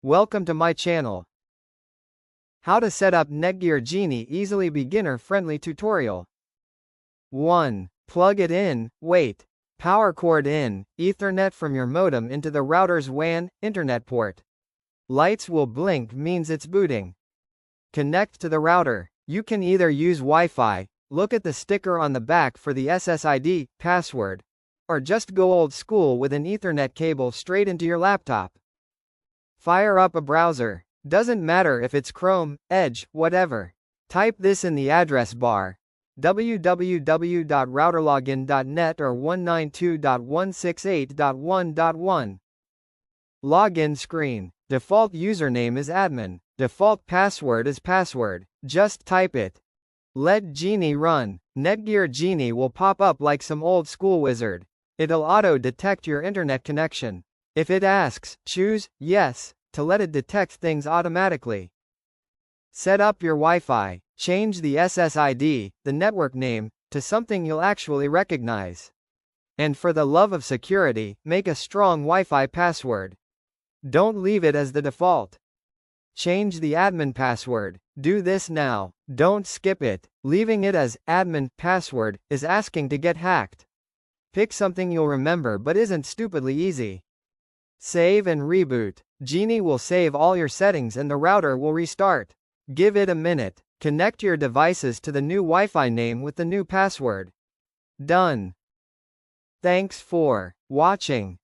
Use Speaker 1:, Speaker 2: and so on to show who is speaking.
Speaker 1: Welcome to my channel. How to set up Netgear Genie easily beginner-friendly tutorial. 1. Plug it in, wait. Power cord in, Ethernet from your modem into the router's WAN, internet port. Lights will blink means it's booting. Connect to the router. You can either use Wi-Fi, look at the sticker on the back for the SSID, password, or just go old school with an Ethernet cable straight into your laptop. Fire up a browser. Doesn't matter if it's Chrome, Edge, whatever. Type this in the address bar: www.routerlogin.net or 192.168.1.1. Login screen. Default username is admin. Default password is password. Just type it. Let Genie run. Netgear Genie will pop up like some old school wizard. It'll auto-detect your internet connection. If it asks, choose Yes to let it detect things automatically. Set up your Wi-Fi. Change the SSID, the network name, to something you'll actually recognize. And for the love of security, make a strong Wi-Fi password. Don't leave it as the default. Change the admin password. Do this now. Don't skip it. Leaving it as admin password is asking to get hacked. Pick something you'll remember but isn't stupidly easy. Save and reboot. Genie will save all your settings and the router will restart. Give it a minute. Connect your devices to the new Wi-Fi name with the new password. Done. Thanks for watching.